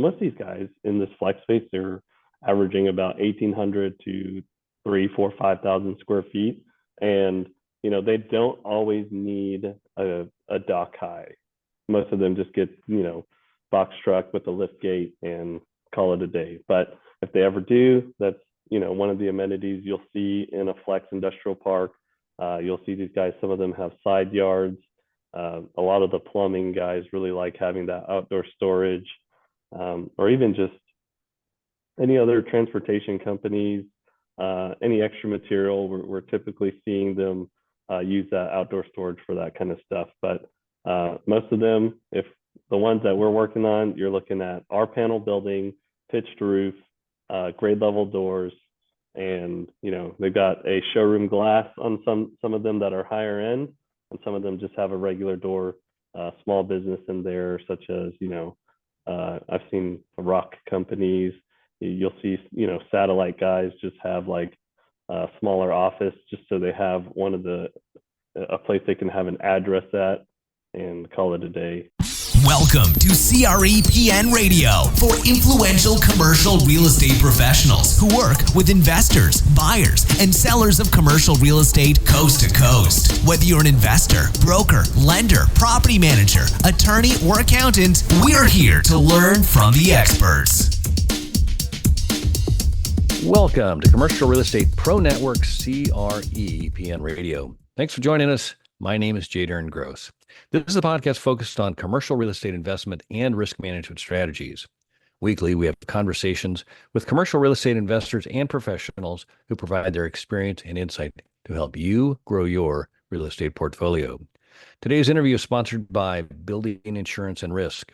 most of these guys in this flex space, they're averaging about 1,800 to 3, 4, 5,000 square feet. And, they don't always need a dock high. Most of them just get, box truck with a lift gate and call it a day. But if they ever do, that's, one of the amenities you'll see in a flex industrial park. You'll see these guys, some of them have side yards. A lot of the plumbing guys really like having that outdoor storage, or even just any other transportation companies, any extra material, we're typically seeing them use that outdoor storage for that kind of stuff. But most of them, if the ones that we're working on, you're looking at our panel building, pitched roof, grade level doors, and they've got a showroom glass on some of them that are higher end, and some of them just have a regular door, small business in there, such as I've seen rock companies. You'll see satellite guys just have like a smaller office just so they have a place they can have an address at and call it a day. Welcome to CREPN Radio for influential commercial real estate professionals who work with investors, buyers, and sellers of commercial real estate coast to coast. Whether you're an investor, broker, lender, property manager, attorney, or accountant, we're here to learn from the experts. Welcome to Commercial Real Estate Pro Network CREPN Radio. Thanks for joining us. My name is J. Darren Gross. This is a podcast focused on commercial real estate investment and risk management strategies. Weekly, we have conversations with commercial real estate investors and professionals who provide their experience and insight to help you grow your real estate portfolio. Today's interview is sponsored by Building Insurance and Risk.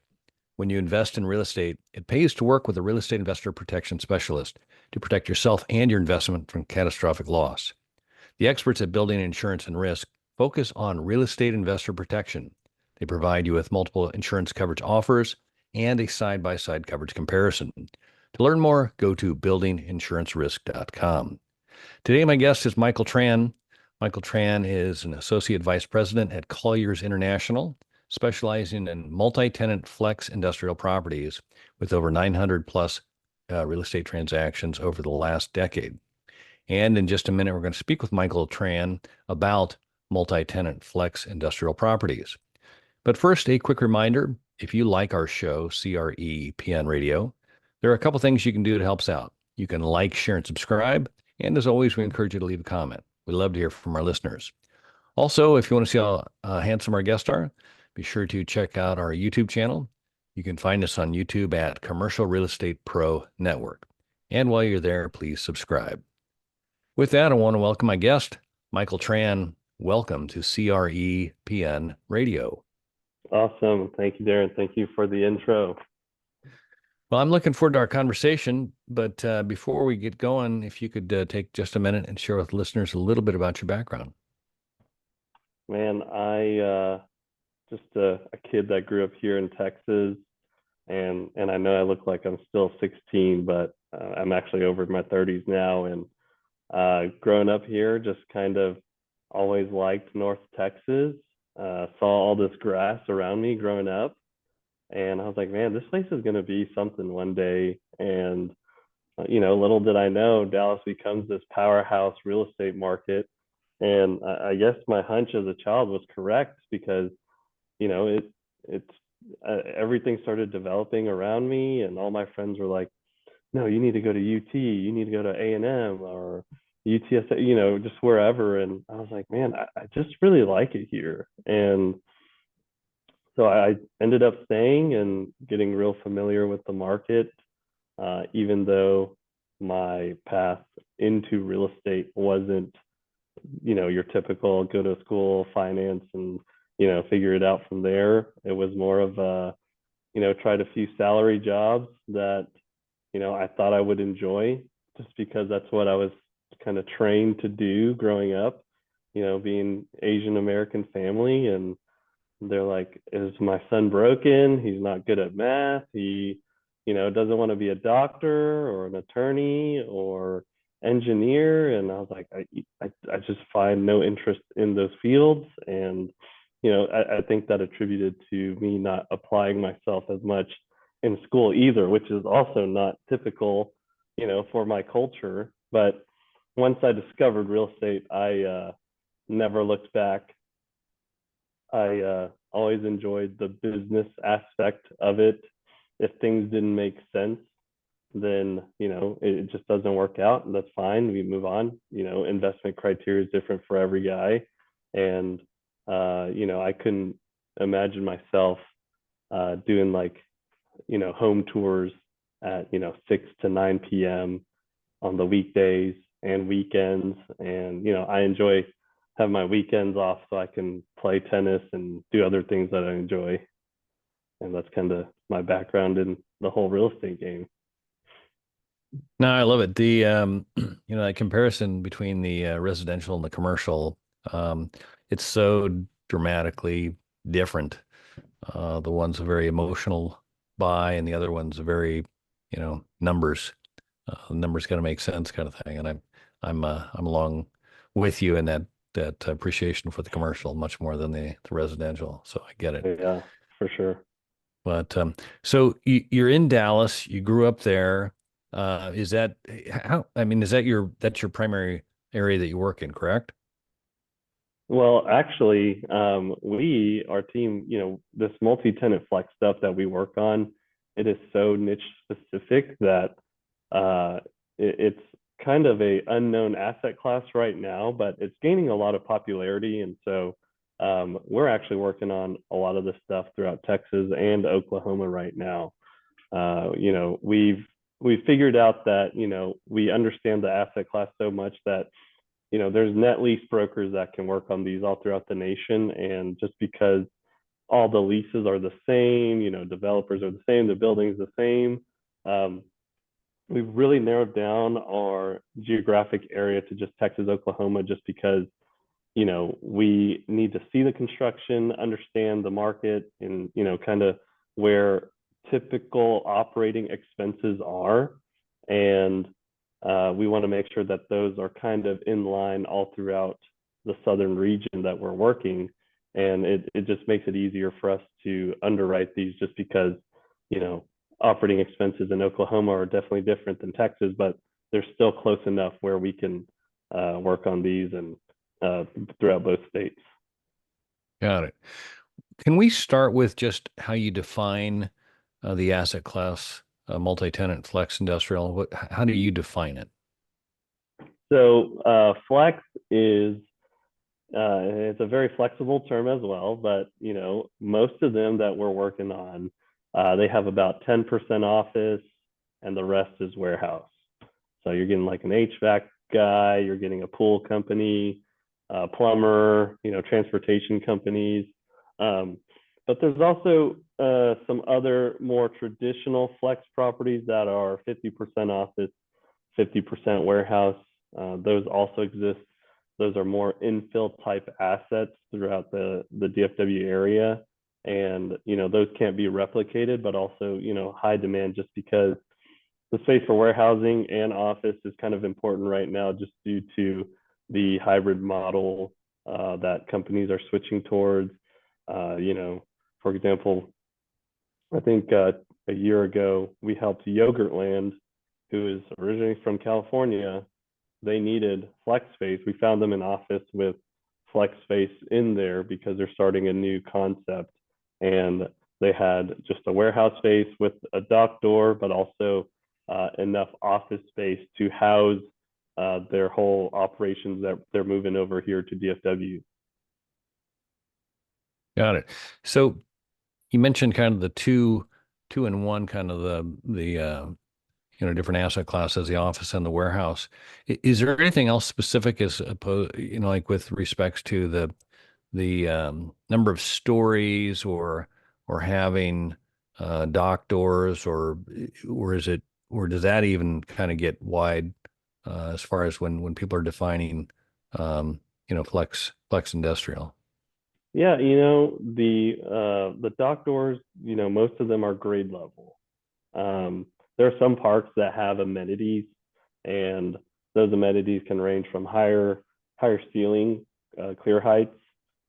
When you invest in real estate, it pays to work with a real estate investor protection specialist to protect yourself and your investment from catastrophic loss. The experts at Building Insurance and Risk focus on real estate investor protection. They provide you with multiple insurance coverage offers and a side-by-side coverage comparison. To learn more, go to buildinginsurancerisk.com. Today, my guest is Michael Tran. Michael Tran is an associate vice president at Colliers International, specializing in multi-tenant flex industrial properties with over 900 plus real estate transactions over the last decade. And in just a minute, we're going to speak with Michael Tran about multi-tenant flex industrial properties. But first, a quick reminder, if you like our show, CREPN Radio, there are a couple things you can do to help us out. You can like, share, and subscribe. And as always, we encourage you to leave a comment. We'd love to hear from our listeners. Also, if you want to see how handsome our guests are, be sure to check out our YouTube channel. You can find us on YouTube at Commercial Real Estate Pro Network. And while you're there, please subscribe. With that, I want to welcome my guest, Michael Tran. Welcome to CREPN Radio. Awesome. Thank you, Darren. Thank you for the intro. Well, I'm looking forward to our conversation, but before we get going, if you could take just a minute and share with listeners a little bit about your background. Man, I just a kid that grew up here in Texas, and I know I look like I'm still 16, but I'm actually over my 30s now. And growing up here, just kind of always liked North Texas. Saw all this grass around me growing up, and I was like, man, this place is going to be something one day. And little did I know, Dallas becomes this powerhouse real estate market. And I guess my hunch as a child was correct, because everything started developing around me, and all my friends were like, no, you need to go to UT, you need to go to A&M or UTSA, just wherever. And I was like, man, I just really like it here. And so I ended up staying and getting real familiar with the market, even though my path into real estate wasn't, your typical go to school, finance, and, figure it out from there. It was more of tried a few salary jobs that, I thought I would enjoy, just because that's what I was kind of trained to do growing up, being Asian American family. And they're like, is my son broken? He's not good at math. He, doesn't want to be a doctor or an attorney or engineer. And I was like, I just find no interest in those fields. And, I think that attributed to me not applying myself as much in school either, which is also not typical, for my culture. But once I discovered real estate, I never looked back. I always enjoyed the business aspect of it. If things didn't make sense, then it just doesn't work out, and that's fine. We move on. Investment criteria is different for every guy, and I couldn't imagine myself doing like home tours at 6 to 9 p.m. on the weekdays and weekends, and I enjoy have my weekends off so I can play tennis and do other things that I enjoy. And that's kind of my background in the whole real estate game. No, I love it. The that comparison between the residential and the commercial, it's so dramatically different. The one's a very emotional buy, and the other one's a very, numbers. Numbers got to make sense kind of thing. And I'm along with you in that appreciation for the commercial much more than the residential. So I get it. Yeah, for sure. But so you're in Dallas. You grew up there. Is that how? I mean, that's your primary area that you work in, correct? Well, actually, our team, this multi-tenant flex stuff that we work on, it is so niche specific that it's kind of a unknown asset class right now, but it's gaining a lot of popularity. And so we're actually working on a lot of this stuff throughout Texas and Oklahoma right now. We've figured out that, we understand the asset class so much that, there's net lease brokers that can work on these all throughout the nation. And just because all the leases are the same, developers are the same, the building's the same, we've really narrowed down our geographic area to just Texas, Oklahoma, just because, we need to see the construction, understand the market, and, kind of where typical operating expenses are. And we want to make sure that those are kind of in line all throughout the southern region that we're working. And it just makes it easier for us to underwrite these, just because, operating expenses in Oklahoma are definitely different than Texas, but they're still close enough where we can work on these and throughout both states. Got it. Can we start with just how you define the asset class, multi-tenant flex industrial? How do you define it? So flex is it's a very flexible term as well, but most of them that we're working on, they have about 10% office and the rest is warehouse. So you're getting like an HVAC guy, you're getting a pool company, plumber, transportation companies. But there's also some other more traditional flex properties that are 50% office, 50% warehouse. Those also exist. Those are more infill type assets throughout the DFW area. And, those can't be replicated, but also, high demand, just because the space for warehousing and office is kind of important right now, just due to the hybrid model that companies are switching towards. For example, I think a year ago, we helped Yogurtland, who is originally from California. They needed flex space. We found them an office with flex space in there because they're starting a new concept. And they had just a warehouse space with a dock door, but also enough office space to house their whole operations that they're moving over here to DFW. Got it. So you mentioned kind of the two in one, kind of the different asset classes, the office and the warehouse. Is there anything else specific as opposed, like with respects to the number of stories or having dock doors, or does that even kind of get wide as far as when people are defining flex industrial? Yeah, the dock doors, most of them are grade level. There are some parks that have amenities, and those amenities can range from higher ceiling, clear heights,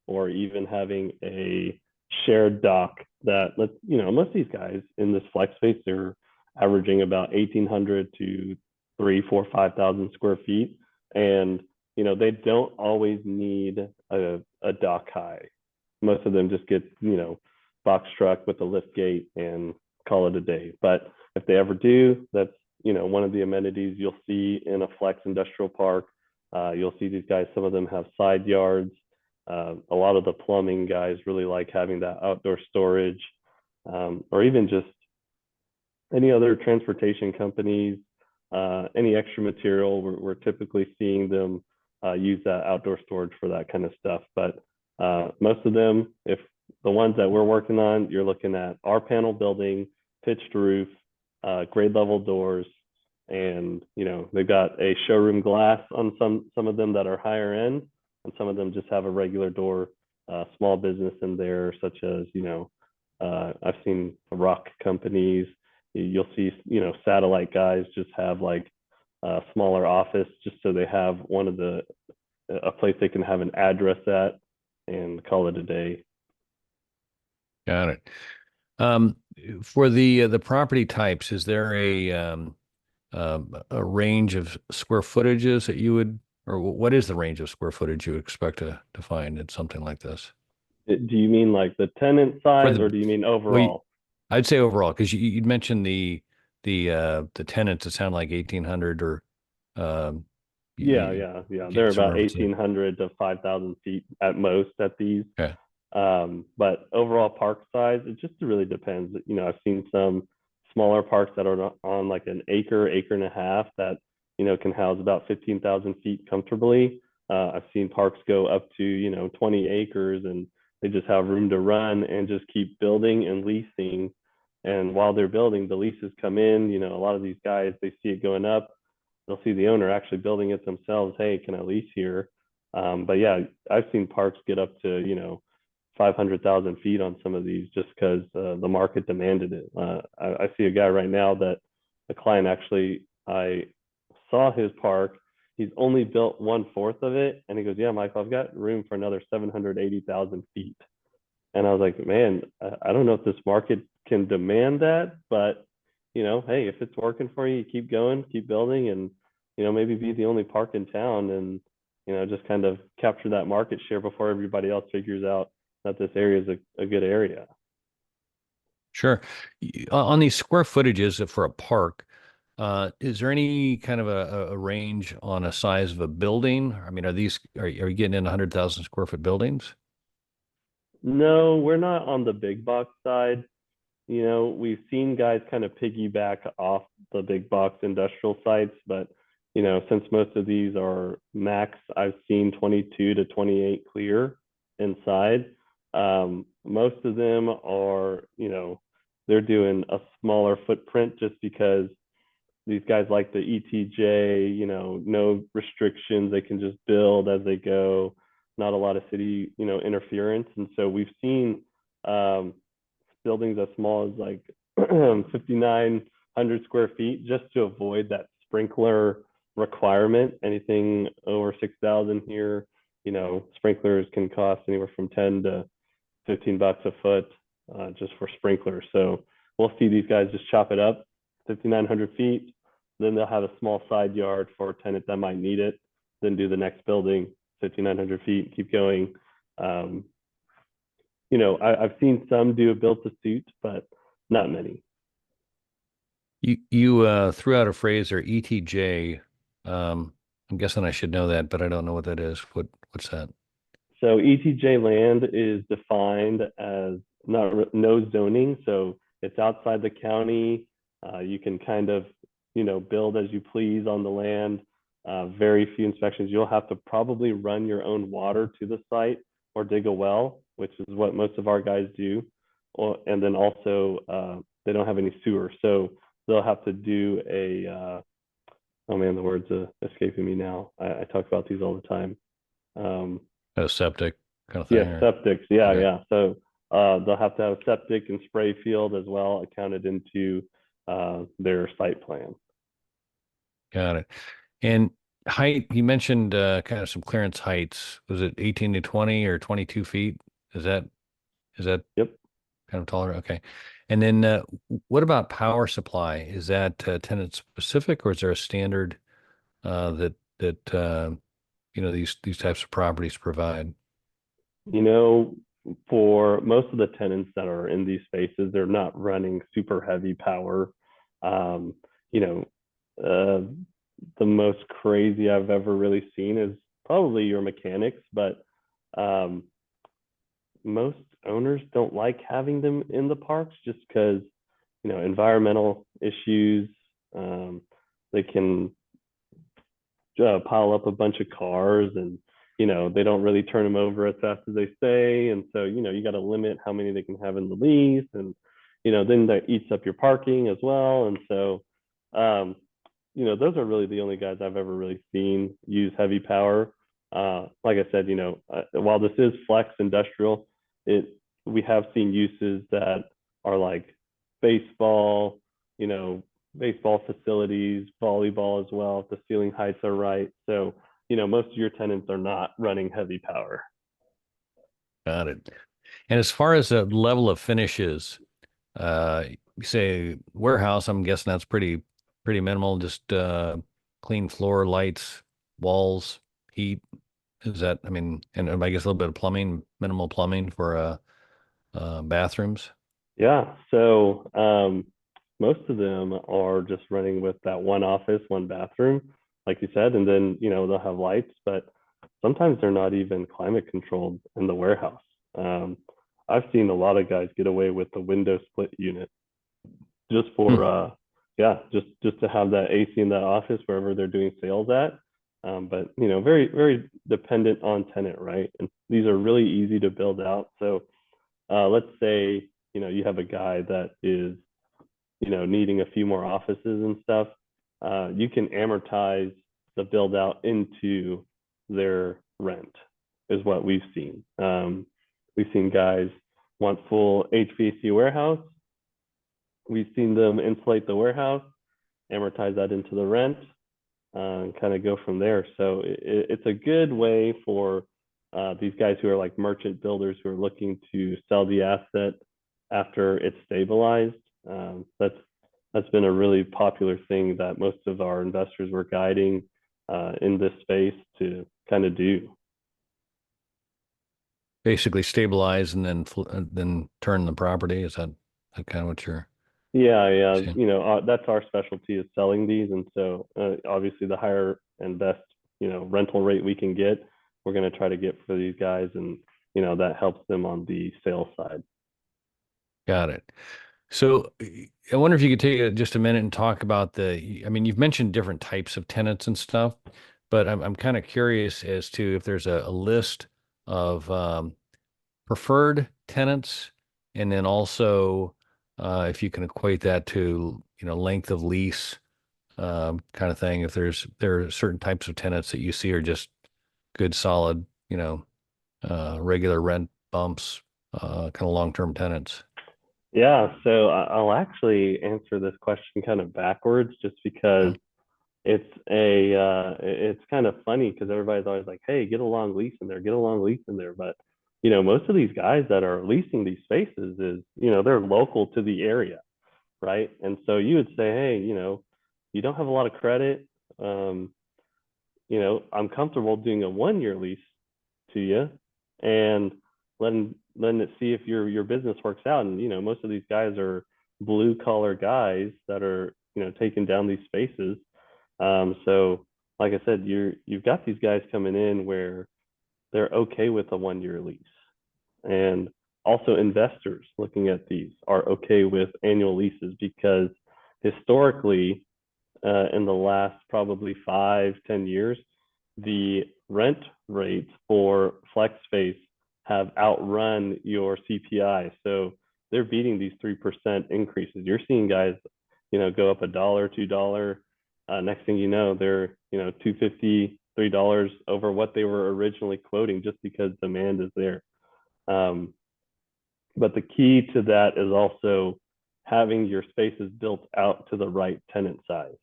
or even having a shared dock that most of these guys in this flex space, they're averaging about 1,800 to 3, 4, 5,000 square feet. And, they don't always need a dock high. Most of them just get, box truck with a lift gate and call it a day. But if they ever do, that's, one of the amenities you'll see in a flex industrial park. You'll see these guys, some of them have side yards. A lot of the plumbing guys really like having that outdoor storage, or even just any other transportation companies, any extra material. We're typically seeing them use that outdoor storage for that kind of stuff. But most of them, if the ones that we're working on, you're looking at our panel building, pitched roof, grade level doors, and they've got a showroom glass on some of them that are higher end, and some of them just have a regular door, small business in there, such as I've seen rock companies. You'll see satellite guys just have like a smaller office just so they have a place they can have an address at and call it a day. Got it. For the property types, is there a range of square footages that you would, or what is the range of square footage you expect to find in something like this? Do you mean like the tenant size, or do you mean overall? I'd say overall, because you'd mentioned the tenants that sound like 1,800 or Yeah. They're about 1,800 to 5,000 feet at most at these. Okay. But overall park size, it just really depends. I've seen some smaller parks that are on like an acre and a half that can house about 15,000 feet comfortably. I've seen parks go up to 20 acres, and they just have room to run and just keep building and leasing. And while they're building, the leases come in. A lot of these guys, they see it going up, they'll see the owner actually building it themselves. Hey, can I lease here? But yeah, I've seen parks get up to 500,000 feet on some of these just because the market demanded it. I see a guy right now that a client actually, I saw his park. He's only built 1/4 of it, and he goes, "Yeah, Michael, I've got room for another 780,000 feet." And I was like, "Man, I don't know if this market can demand that, but hey, if it's working for you, keep going, keep building, and maybe be the only park in town, and just kind of capture that market share before everybody else figures out that this area is a good area." Sure. On these square footages for a park, is there any kind of a range on a size of a building? I mean, are you getting in 100,000 square foot buildings? No, we're not on the big box side. We've seen guys kind of piggyback off the big box industrial sites, but since most of these are max, I've seen 22 to 28 clear inside. Most of them are, they're doing a smaller footprint just because these guys like the ETJ, no restrictions. They can just build as they go, not a lot of city, interference. And so we've seen buildings as small as like 5,900 square feet just to avoid that sprinkler requirement. Anything over 6,000 here, sprinklers can cost anywhere from 10 to 15 bucks a foot just for sprinklers. So we'll see these guys just chop it up 5,900 feet. Then they'll have a small side yard for a tenant that might need it. Then do the next building, 5,900 feet, keep going. I've seen some do a built to suit, but not many. You threw out a phrase there, ETJ. I'm guessing I should know that, but I don't know what that is. What's that? So ETJ land is defined as no zoning. So it's outside the county. You can kind of, build as you please on the land. Very few inspections. You'll have to probably run your own water to the site or dig a well, which is what most of our guys do. And then also they don't have any sewer. So they'll have to do oh man, the words are escaping me now. I talk about these all the time. A septic kind of thing. Yeah, septics. Yeah, okay. Yeah. So they'll have to have a septic and spray field as well accounted into their site plan. Got it. And height, you mentioned kind of some clearance heights. Was it 18 to 20 or 22 feet? Is that Is that Yep. kind of taller? Okay. And then what about power supply? Is that tenant specific, or is there a standard that these types of properties provide? You know, for most of the tenants that are in these spaces, they're not running super heavy power. Um, you know, uh, the most crazy I've ever really seen is probably your mechanics, but um, most owners don't like having them in the parks just because, environmental issues. Um, they can pile up a bunch of cars, and they don't really turn them over as fast as they say, and so you got to limit how many they can have in the lease, and then that eats up your parking as well. And so um those are really the only guys I've ever really seen use heavy power. Like I said, while this is flex industrial, it we have seen uses that are like baseball, you know, baseball facilities, volleyball as well, if the ceiling heights are right. So, most of your tenants are not running heavy power. Got it. And as far as the level of finishes, you say warehouse, I'm guessing that's pretty minimal, just clean floor, lights, walls, heat. Is that, I mean, and I guess a little bit of plumbing, minimal plumbing for bathrooms. Yeah. So most of them are just running with that one office, one bathroom, like you said, and then they'll have lights, but sometimes they're not even climate controlled in the warehouse. Um, I've seen a lot of guys get away with the window split unit just Hmm. for yeah, just to have that AC in that office wherever they're doing sales at. But very very dependent on tenant, right? And these are really easy to build out. So let's say you have a guy that is needing a few more offices and stuff. You can amortize the build out into their rent, is what we've seen. We've seen guys want full HVAC warehouse. We've seen them insulate the warehouse, amortize that into the rent, and kind of go from there. So it's a good way for these guys who are like merchant builders who are looking to sell the asset after it's stabilized. That's been a really popular thing that most of our investors were guiding in this space to kind of do. Basically stabilize and then turn the property. Is that kind of what you're Yeah, yeah. saying? That's our specialty, is selling these, and so obviously the higher and best rental rate we can get, we're going to try to get for these guys, and that helps them on the sales side. Got it. So I wonder if you could take just a minute and talk about I mean, you've mentioned different types of tenants and stuff, but I'm kind of curious as to if there's a list of preferred tenants, and then also if you can equate that to, length of lease, kind of thing. If there are certain types of tenants that you see are just good, solid, regular rent bumps, kind of long-term tenants. Yeah, so I'll actually answer this question kind of backwards, just Yeah. because it's kind of funny because everybody's always like, hey, get a long lease in there, get a long lease in there. But most of these guys that are leasing these spaces is they're local to the area, right? And so you would say, hey, you don't have a lot of credit. um I'm comfortable doing a 1 year lease to you, and letting it see if your business works out. And most of these guys are blue collar guys that are taking down these spaces. So like I said, you've got these guys coming in where they're okay with a 1 year lease, and also investors looking at these are okay with annual leases, because historically, in the last probably 5-10 years, the rent rates for flex space have outrun your CPI. So they're beating these 3% increases. You're seeing guys, go up $1, $2. Next thing you know, they're $2.50, $3 over what they were originally quoting, just because demand is there. Um, but the key to that is also having your spaces built out to the right tenant size.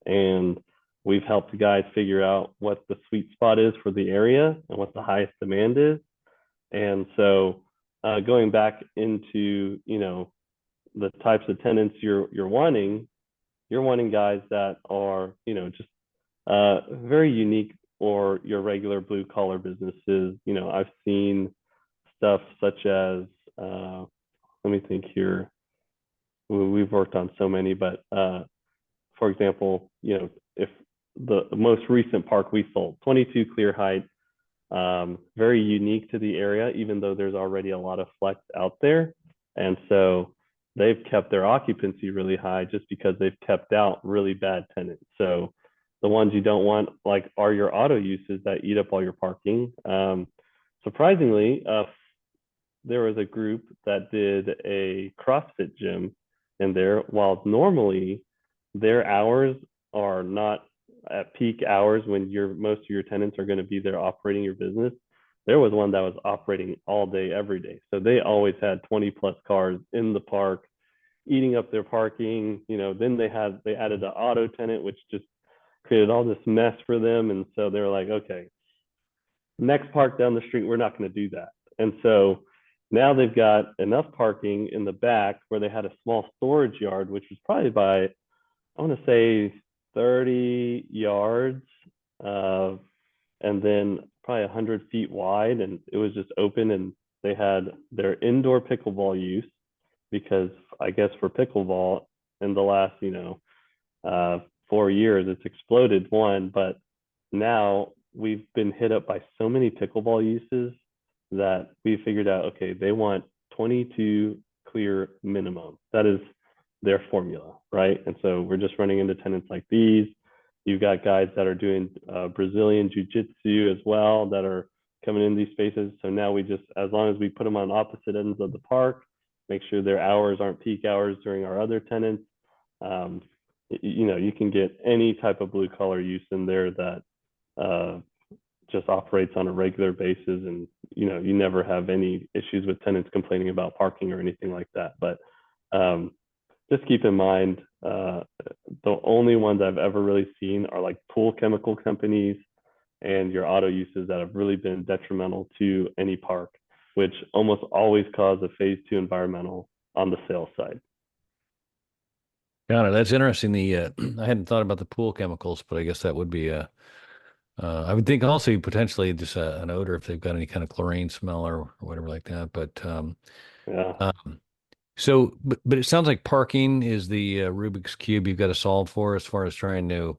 And we've helped guys figure out what the sweet spot is for the area and what the highest demand is. And so going back into, the types of tenants you're wanting, you're wanting guys that are, just very unique, or your regular blue collar businesses. I've seen stuff such as, let me think here. We've worked on so many, but for example, if the most recent park we sold, 22 Clear Height, very unique to the area, even though there's already a lot of flex out there. And so they've kept their occupancy really high just because they've kept out really bad tenants. So the ones you don't want, like, are your auto uses that eat up all your parking. Surprisingly, there was a group that did a CrossFit gym in there, while normally their hours are not at peak hours when most of your tenants are going to be there operating your business. There was one that was operating all day, every day. So they always had 20 plus cars in the park, eating up their parking. Then they added an auto tenant, which just created all this mess for them. And so they were like, okay, next park down the street, we're not going to do that. And so now they've got enough parking in the back where they had a small storage yard, which was probably by, I want to say, 30 yards, and then probably 100 feet wide. And it was just open, and they had their indoor pickleball use, because I guess for pickleball in the last, 4 years, it's exploded, one, but now we've been hit up by so many pickleball uses that we figured out, okay, they want 22 clear minimum. That is their formula, right? And so we're just running into tenants like these. You've got guys that are doing Brazilian jiu-jitsu as well that are coming in these spaces. So now we just, as long as we put them on opposite ends of the park, make sure their hours aren't peak hours during our other tenants. You can get any type of blue collar use in there that just operates on a regular basis, and you never have any issues with tenants complaining about parking or anything like that. But just keep in mind, the only ones I've ever really seen are like pool chemical companies and your auto uses that have really been detrimental to any park, which almost always cause a phase 2 environmental on the sales side. Got it. That's interesting. I hadn't thought about the pool chemicals, but I guess that would be I would think also potentially just an odor if they've got any kind of chlorine smell or whatever like that. But Yeah. So, but it sounds like parking is the Rubik's Cube you've got to solve for, as far as trying to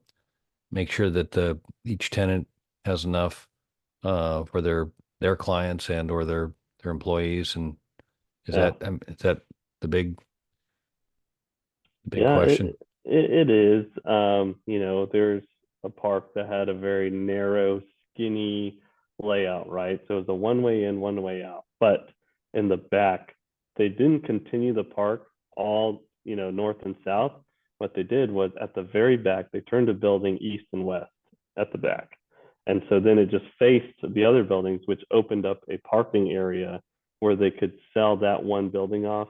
make sure that each tenant has enough for their clients and or their employees. And is Yeah. that the big Yeah, question? it is. There's a park that had a very narrow, skinny layout, right? So it's a one way in, one way out. But in the back, they didn't continue the park all, north and south. What they did was, at the very back, they turned the building east and west at the back. And so then it just faced the other buildings, which opened up a parking area where they could sell that one building off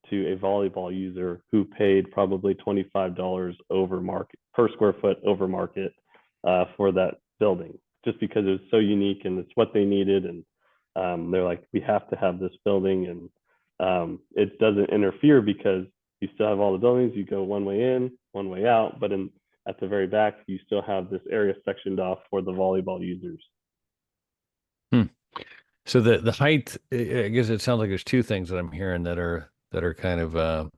to a volleyball user who paid probably $25 over market per square foot over market for that building, just because it was so unique and it's what they needed. And they're like, we have to have this building, and it doesn't interfere because you still have all the buildings. You go one way in, one way out, but at the very back, you still have this area sectioned off for the volleyball users. So the height, I guess it sounds like there's two things that I'm hearing that are kind of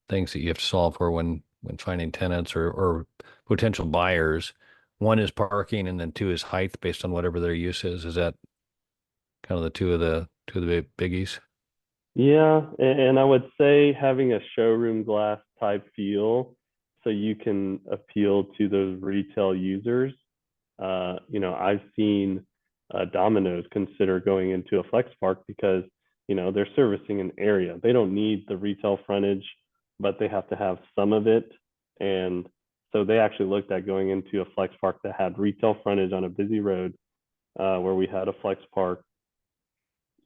things that you have to solve for when finding tenants or potential buyers. One is parking, and then two is height, based on whatever their use is. Is that kind of the two of the biggies? Yeah, and I would say having a showroom glass type feel, so you can appeal to those retail users. I've seen Domino's consider going into a flex park because they're servicing an area. They don't need the retail frontage, but they have to have some of it. And so they actually looked at going into a flex park that had retail frontage on a busy road, where we had a flex park,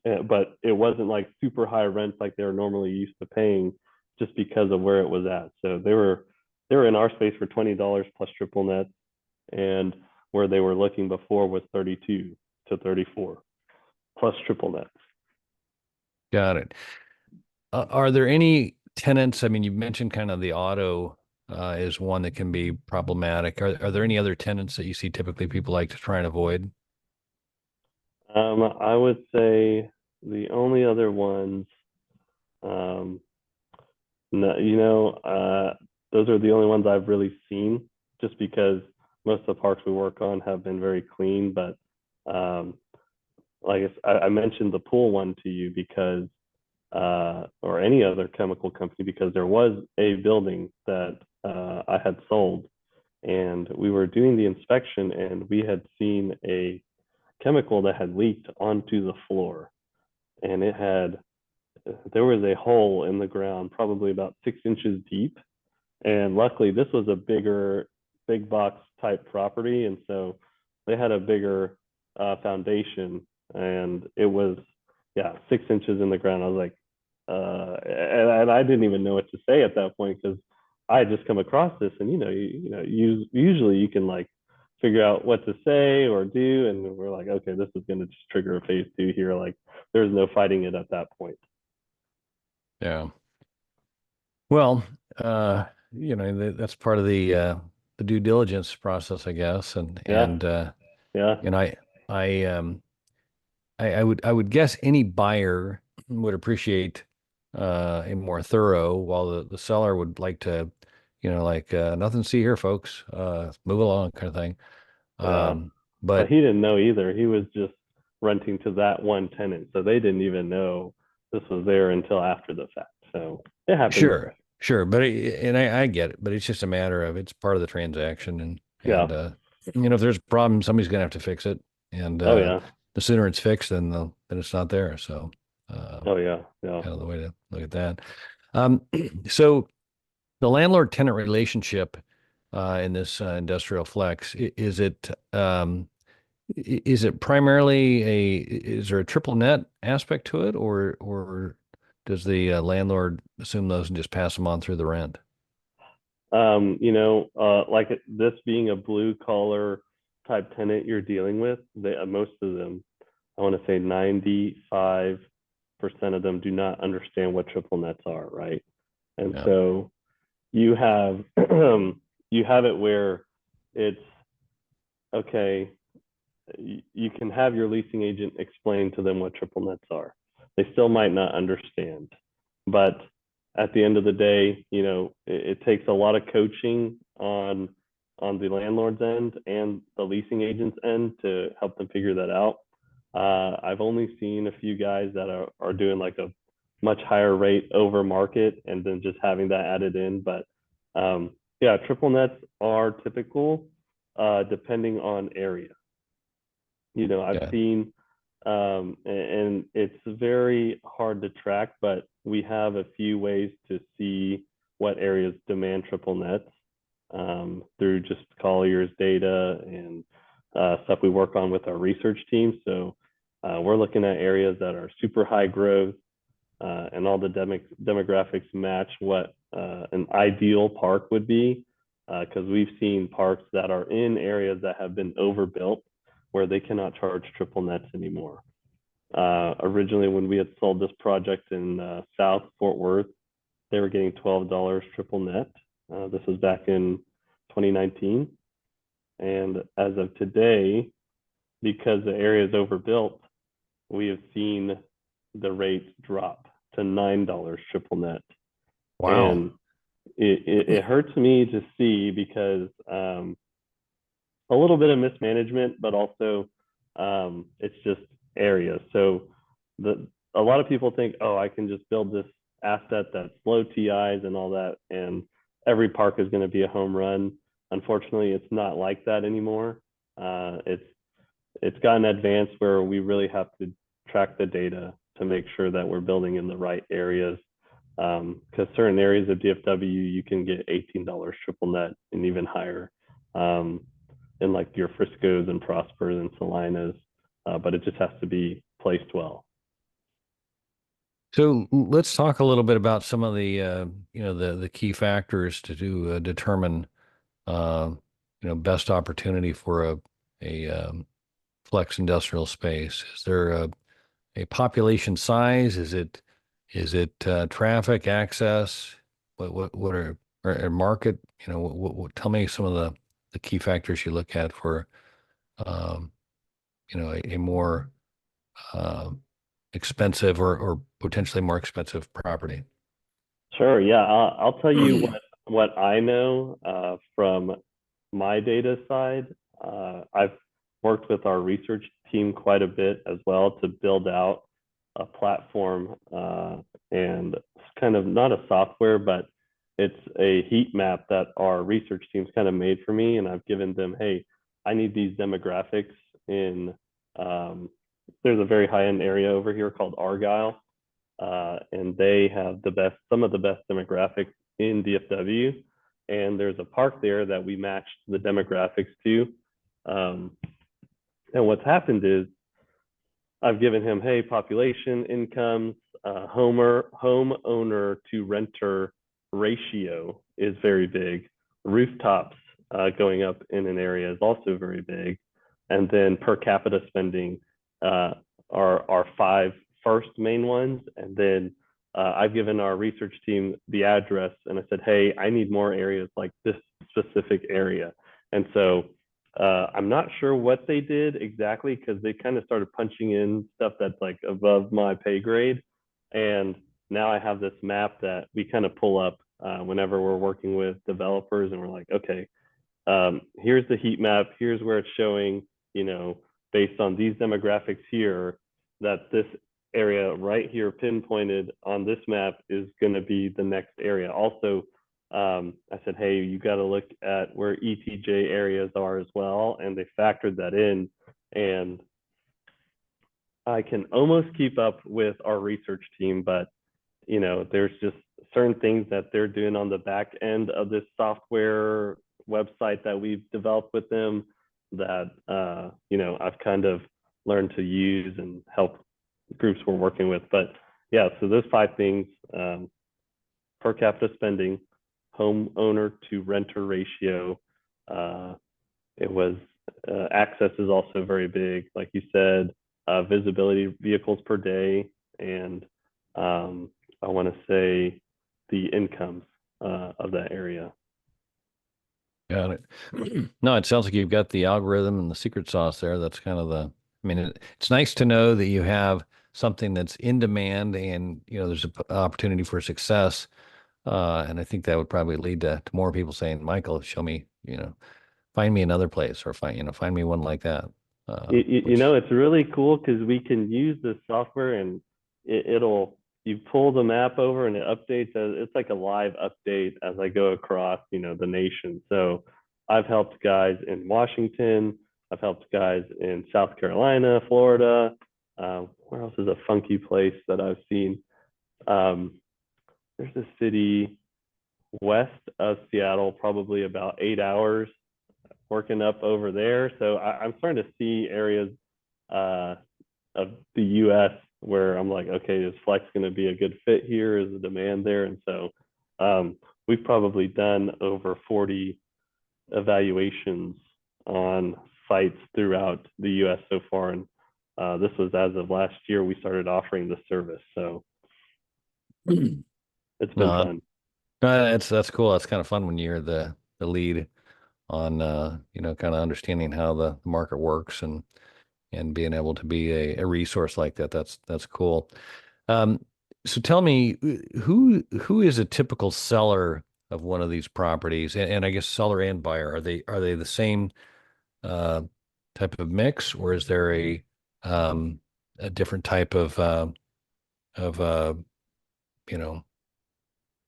but it wasn't like super high rent like they're normally used to paying, just because of where it was at. So they were in our space for $20 plus triple net, and where they were looking before was 32 to 34 plus triple net. Got it. Are there any tenants? I mean, you mentioned kind of the auto is one that can be problematic. Are there any other tenants that you see typically people like to try and avoid? I would say the only other ones, um, no, those are the only ones I've really seen, just because most of the parks we work on have been very clean. But um, like I mentioned the pool one to you because, or any other chemical company, because there was a building that I had sold, and we were doing the inspection, and we had seen a chemical that had leaked onto the floor, and there was a hole in the ground, probably about 6 inches deep. And luckily, this was a big box type property, and so they had a bigger foundation, and it was, yeah, 6 inches in the ground. I was like, and I didn't even know what to say at that point because I had just come across this, and usually you can like figure out what to say or do, and we're like, okay, this is going to just trigger a phase two here. Like, there's no fighting it at that point. Yeah. Well, that's part of the due diligence process, I guess. And Yeah, and yeah, and I um I would guess any buyer would appreciate a more thorough, while the seller would like to, like nothing to see here, folks. Move along, kind of thing. yeah. But But he didn't know either. He was just renting to that one tenant, so they didn't even know this was there until after the fact. So it happens. sure, sure. But and I get it, but it's just a matter of it's part of the transaction, and Yeah. and if there's a problem, somebody's gonna have to fix it, and Oh yeah. the sooner it's fixed, then it's not there. So, Oh yeah. Yeah. kind of the way to look at that. Um, so the landlord-tenant relationship in this industrial flex, is it primarily is there a triple net aspect to it, or does the landlord assume those and just pass them on through the rent? Like this being a blue collar type tenant you're dealing with, most of them, I want to say 95% of them do not understand what triple nets are, right? And Yeah, so you have you have it where it's okay, you can have your leasing agent explain to them what triple nets are. They still might not understand, but at the end of the day, it takes a lot of coaching on the landlord's end and the leasing agent's end to help them figure that out. I've only seen a few guys that are doing like a much higher rate over market and then just having that added in. But yeah, triple nets are typical depending on area. I've yeah, seen, and it's very hard to track, but we have a few ways to see what areas demand triple nets through just Colliers data and stuff we work on with our research team. So we're looking at areas that are super high growth and all the demographics match what an ideal park would be. Because we've seen parks that are in areas that have been overbuilt where they cannot charge triple nets anymore. Originally, when we had sold this project in South Fort Worth, they were getting $12 triple net. This was back in 2019. And as of today, because the area is overbuilt, we have seen the rates drop to $9 triple net. wow, And it hurts me to see because a little bit of mismanagement, but also it's just areas. So a lot of people think, oh, I can just build this asset that's low TIs and all that, and every park is going to be a home run. Unfortunately, it's not like that anymore. It's gotten advanced where we really have to track the data to make sure that we're building in the right areas. Because certain areas of DFW, you can get $18 triple net and even higher. In like your Frisco's and Prospers and Salinas, but it just has to be placed well. so let's talk a little bit about some of the the key factors to determine uh, best opportunity for a flex industrial space. Is there a population size? Is it Is it traffic, access? What are or market? Tell me some of the key factors you look at for um, a more um expensive or potentially more expensive property. Sure. Yeah, I'll tell you what I know from my data side. I've worked with our research team quite a bit as well to build out a platform and it's kind of not a software, but it's a heat map that our research team's kind of made for me. And I've given them, hey, I need these demographics in. Um, there's a very high end area over here called Argyle, and they have some of the best demographics in DFW. And there's a park there that we matched the demographics to. Um, and what's happened is I've given him, hey, population, incomes, homeowner to renter ratio is very big. Rooftops going up in an area is also very big. And then per capita spending are our five first main ones. And then I've given our research team the address and I said, hey, I need more areas like this specific area. And so I'm not sure what they did exactly because they kind of started punching in stuff that's like above my pay grade. And now I have this map that we kind of pull up whenever we're working with developers and we're like, okay, here's the heat map. Here's where it's showing, based on these demographics here, that this area right here pinpointed on this map is going to be the next area. Also, I said, hey, you got to look at where ETJ areas are as well. And they factored that in. And I can almost keep up with our research team, but there's just certain things that they're doing on the back end of this software website that we've developed with them that I've kind of learned to use and help groups we're working with. But yeah, so those five things: per capita spending, homeowner to renter ratio. It was access is also very big, like you said, visibility, vehicles per day, and I want to say the incomes of that area. Got it. No, it sounds like you've got the algorithm and the secret sauce there. That's kind of it's nice to know that you have something that's in demand and, there's an opportunity for success. And I think that would probably lead to more people saying, Michael, show me, find me another place or find me one like that. It's really cool because we can use this software and you pull the map over and it updates it's like a live update as I go across, the nation. So I've helped guys in Washington. I've helped guys in South Carolina, Florida. Where else is a funky place that I've seen? There's a city west of Seattle, probably about 8 hours working up over there. So I'm starting to see areas of the U.S. where I'm like, okay, is Flex going to be a good fit here? Is the demand there? And so we've probably done over 40 evaluations on sites throughout the U.S. so far. And this was as of last year, we started offering the service. So it's been fun. No, that's cool. That's kind of fun when you're the lead on, kind of understanding how the market works and being able to be a resource like that. That's cool. So tell me, who is a typical seller of one of these properties, and I guess seller and buyer, are they the same type of mix, or is there a different type of you know,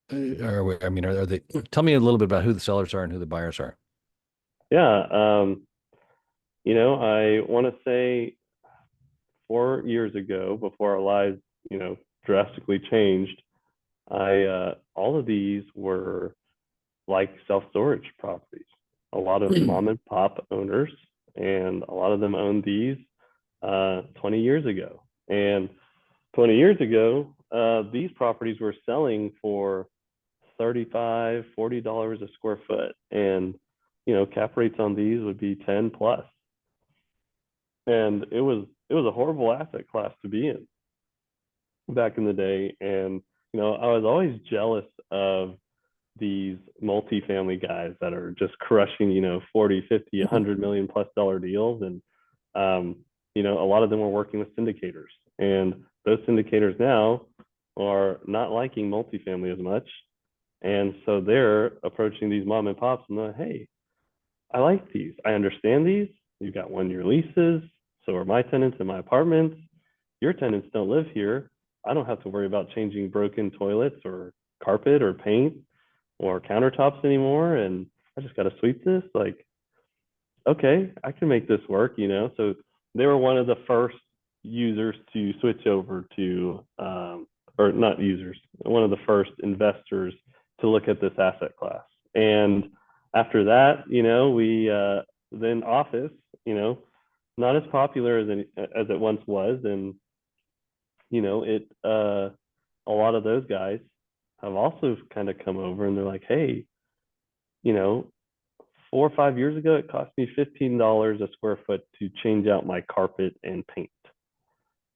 are they? Tell me a little bit about who the sellers are and who the buyers are. Yeah. I want to say 4 years ago, before our lives, drastically changed, all of these were like self-storage properties. A lot of mom and pop owners, and a lot of them owned these 20 years ago. And 20 years ago, these properties were selling for $35, $40 a square foot. And, cap rates on these would be 10 plus. And it was a horrible asset class to be in. back in the day. And, I was always jealous of these multifamily guys that are just crushing, 40, 50, 100 million plus dollar deals. And, a lot of them were working with syndicators. And those syndicators now are not liking multifamily as much. And so they're approaching these mom and pops and they're, hey, I like these. I understand these. You've got 1 year leases. So are my tenants in my apartments. Your tenants don't live here. I don't have to worry about changing broken toilets or carpet or paint or countertops anymore. And I just got to sweep this. Like, okay, I can make this work, So they were one of the first users to switch over to, or not users, one of the first investors to look at this asset class. And after that, we then office, not as popular as it once was, and a lot of those guys have also kind of come over and they're like, hey, 4 or 5 years ago, it cost me $15 a square foot to change out my carpet and paint.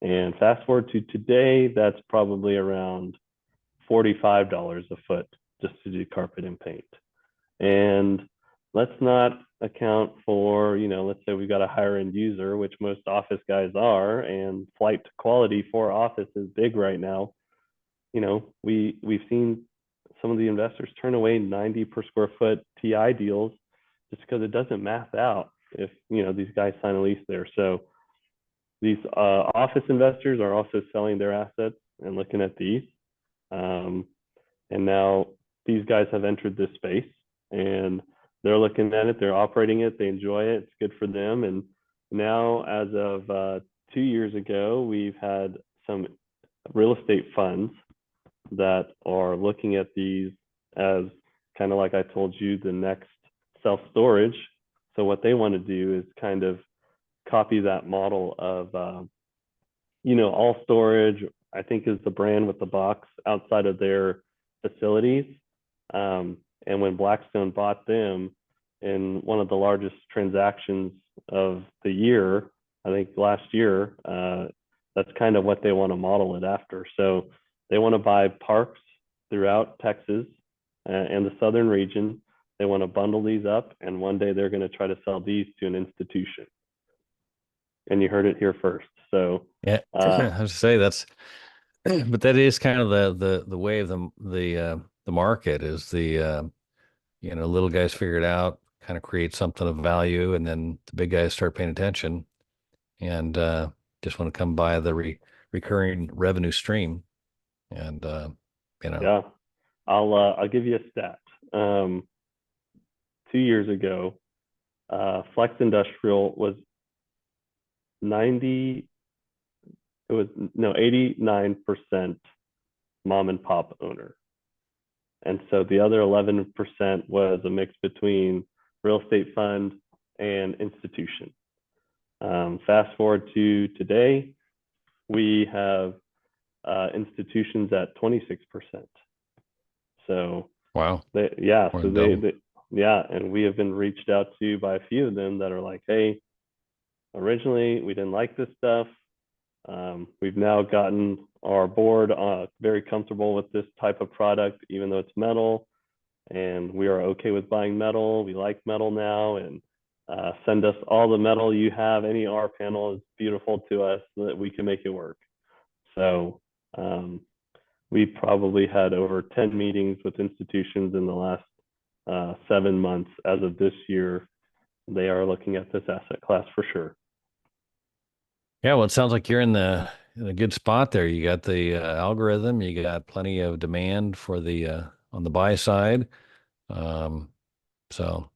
And fast forward to today, that's probably around $45 a foot just to do carpet and paint. And let's not account for, let's say we got a higher end user, which most office guys are, and flight to quality for office is big right now. We've seen some of the investors turn away 90 per square foot TI deals just because it doesn't math out if, these guys sign a lease there. So these office investors are also selling their assets and looking at these. And now these guys have entered this space and they're looking at it, they're operating it, they enjoy it, it's good for them. And now, as of 2 years ago, we've had some real estate funds that are looking at these as kind of like I told you, the next self-storage. So what they want to do is kind of copy that model of, all storage, I think is the brand with the box outside of their facilities. And when Blackstone bought them in one of the largest transactions of the year, I think last year, that's kind of what they want to model it after. So they want to buy parks throughout Texas and the southern region. They want to bundle these up, and one day they're going to try to sell these to an institution. And you heard it here first. So yeah, I have to say that's, but that is kind of the way of the market is little guys figure it out, kind of create something of value, and then the big guys start paying attention and just want to come by the recurring revenue stream. And yeah, I'll give you a stat. 2 years ago, Flex Industrial was 89% mom and pop owner. And so the other 11% was a mix between real estate fund and institution. Fast forward to today, we have institutions at 26%. So wow, and we have been reached out to by a few of them that are like, hey, originally we didn't like this stuff. We've now gotten our board very comfortable with this type of product, even though it's metal, and we are okay with buying metal. We like metal now, and send us all the metal you have. Any R panel is beautiful to us so that we can make it work. So we probably had over 10 meetings with institutions in the last 7 months. As of this year, they are looking at this asset class for sure. Yeah, well, it sounds like you're in a good spot there. You got the algorithm, you got plenty of demand for the on the buy side. So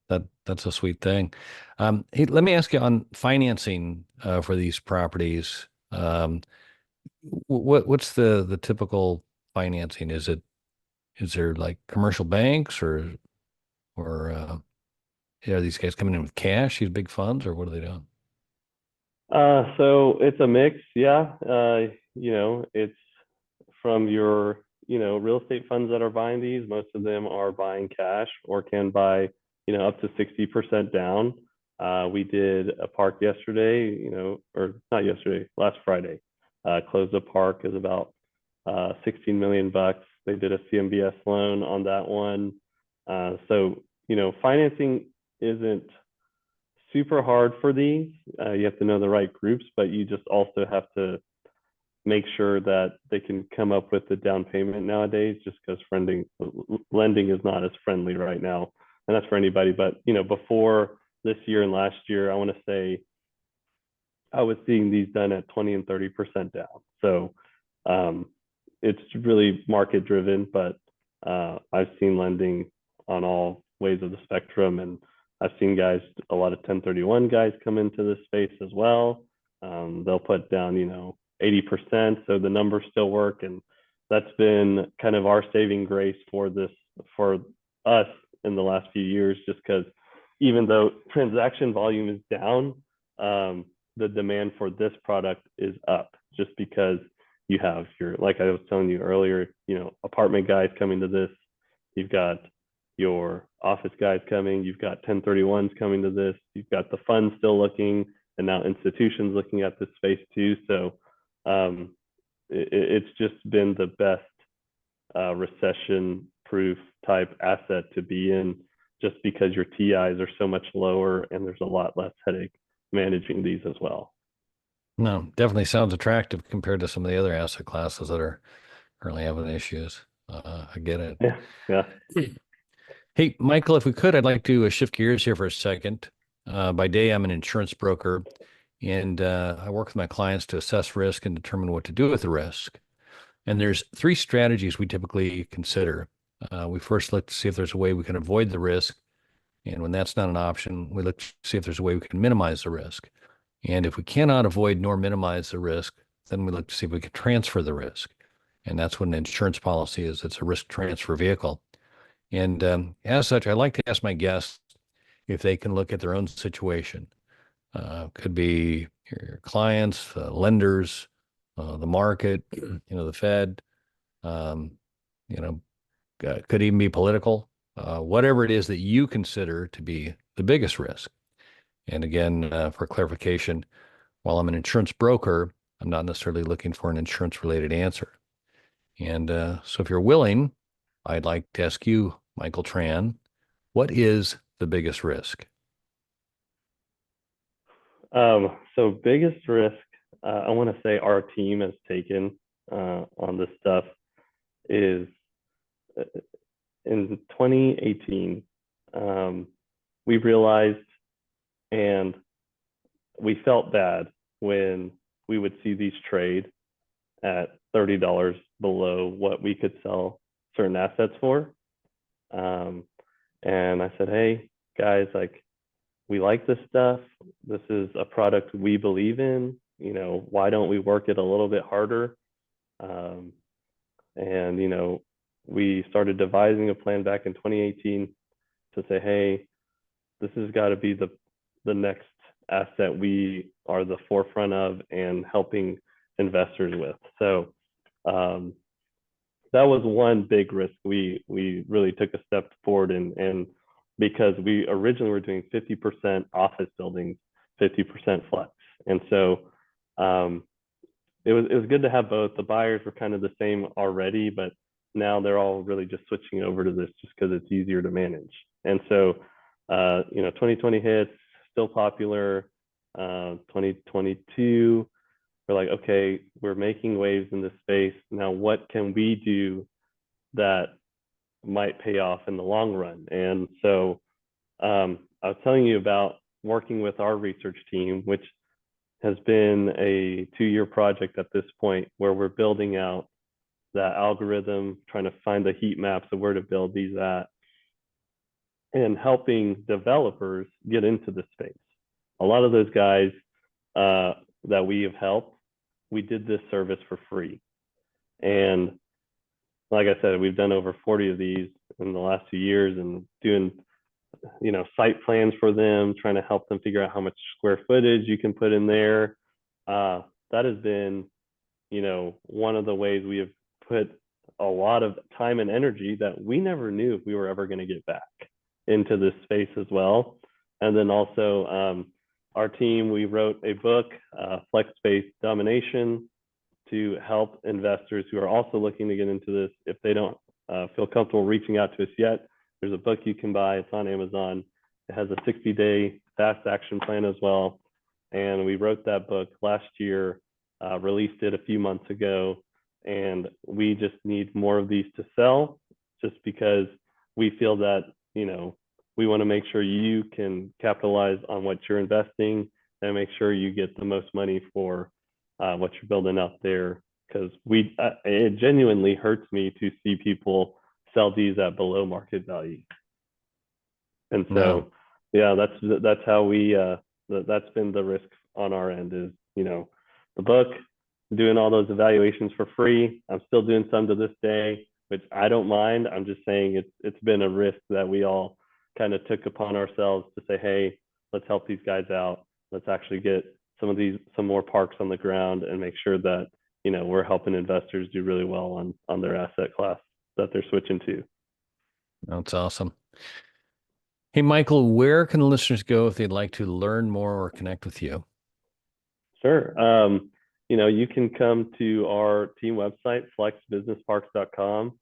that's a sweet thing. Hey, let me ask you on financing for these properties. What's the typical financing? Is there like commercial banks or are these guys coming in with cash, these big funds, or what are they doing? So it's a mix, yeah. It's from your, real estate funds that are buying these. Most of them are buying cash or can buy, up to 60% down. We did a park yesterday, or not yesterday, last Friday. Closed a park is about $16 million. They did a CMBS loan on that one. So, financing isn't super hard for these. You have to know the right groups, but you just also have to make sure that they can come up with the down payment nowadays, just because lending is not as friendly right now. And that's for anybody. But, before this year and last year, I want to say I was seeing these done at 20 and 30% down. So it's really market driven, but I've seen lending on all ways of the spectrum. And I've seen a lot of 1031 guys come into this space as well. They'll put down, 80%. So the numbers still work. And that's been kind of our saving grace for us in the last few years, just because even though transaction volume is down, the demand for this product is up, just because you have like I was telling you earlier, apartment guys coming to this. You've got your office guys coming. You've got 1031s coming to this. You've got the funds still looking, and now institutions looking at this space too. So it's just been the best recession-proof type asset to be in, just because your TIs are so much lower and there's a lot less headache managing these as well. No, definitely sounds attractive compared to some of the other asset classes that are currently having issues. I get it. Yeah. Hey, Michael, if we could, I'd like to shift gears here for a second. By day, I'm an insurance broker, and I work with my clients to assess risk and determine what to do with the risk. And there's three strategies we typically consider. We first look to see if there's a way we can avoid the risk. And when that's not an option, we look to see if there's a way we can minimize the risk. And if we cannot avoid nor minimize the risk, then we look to see if we can transfer the risk. And that's what an insurance policy is. It's a risk transfer vehicle. And as such, I like to ask my guests if they can look at their own situation. Could be your clients, lenders, the market, the Fed, could even be political, whatever it is that you consider to be the biggest risk. And again, for clarification, while I'm an insurance broker, I'm not necessarily looking for an insurance-related answer. And so if you're willing, I'd like to ask you, Michael Tran, what is the biggest risk? So biggest risk, I want to say our team has taken on this stuff is in 2018, we realized, and we felt bad when we would see these trade at $30 below what we could sell certain assets for. And I said, hey, guys, we like this stuff. This is a product we believe in. Why don't we work it a little bit harder? And, we started devising a plan back in 2018 to say, hey, this has got to be the next asset we are the forefront of and helping investors with. So that was one big risk we really took a step forward in, because we originally were doing 50% office buildings, 50% flex. And so it was good to have both. The buyers were kind of the same already, but now they're all really just switching over to this just because it's easier to manage. And so 2020 hits, still popular. 2022, we're like, okay, we're making waves in this space. Now, what can we do that might pay off in the long run? And so I was telling you about working with our research team, which has been a 2-year project at this point, where we're building out that algorithm, trying to find the heat maps of where to build these at, and helping developers get into the space. A lot of those guys that we have helped, we did this service for free. And like I said, we've done over 40 of these in the last 2 years, and doing, site plans for them, trying to help them figure out how much square footage you can put in there. That has been, one of the ways we have put a lot of time and energy that we never knew if we were ever going to get back into this space as well. And then also our team, we wrote a book, Flex Space Domination, to help investors who are also looking to get into this. If they don't feel comfortable reaching out to us yet, there's a book you can buy. It's on Amazon. It has a 60-day fast action plan as well. And we wrote that book last year, released it a few months ago, and we just need more of these to sell, just because we feel that, we want to make sure you can capitalize on what you're investing and make sure you get the most money for what you're building out there. Because it genuinely hurts me to see people sell these at below market value. And so, yeah, that's how we, that's been the risk on our end is, the book, doing all those evaluations for free. I'm still doing some to this day, which I don't mind. I'm just saying it's been a risk that we all kind of took upon ourselves to say, hey, let's help these guys out. Let's actually get some more parks on the ground and make sure that, we're helping investors do really well on their asset class that they're switching to. That's awesome. Hey, Michael, where can the listeners go if they'd like to learn more or connect with you? Sure. You can come to our team website, flexbusinessparks.com.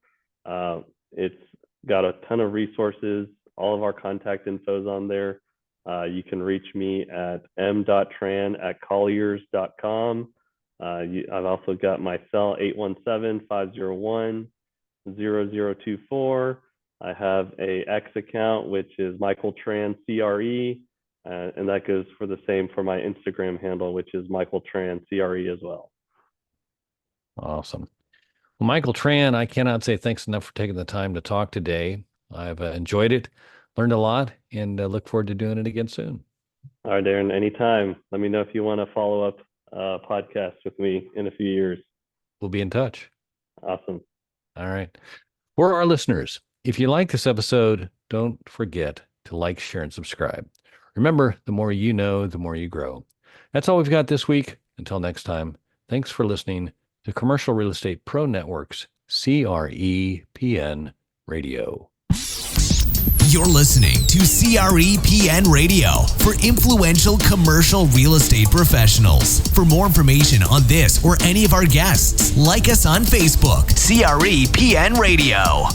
It's got a ton of resources. All of our contact info is on there. You can reach me at m.tran@colliers.com. I've also got my cell, 817-501-0024. I have a X account, which is Michael Tran CRE, and that goes for the same for my Instagram handle, which is Michael Tran CRE as well. Awesome. Well, Michael Tran, I cannot say thanks enough for taking the time to talk today. I've enjoyed it, learned a lot, and look forward to doing it again soon. All right, Darren, anytime. Let me know if you want to follow up podcast with me in a few years. We'll be in touch. Awesome. All right. For our listeners, if you like this episode, don't forget to like, share, and subscribe. Remember, the more you know, the more you grow. That's all we've got this week. Until next time, thanks for listening to Commercial Real Estate Pro Network's CREPN Radio. You're listening to CREPN Radio for influential commercial real estate professionals. For more information on this or any of our guests, like us on Facebook, CREPN Radio.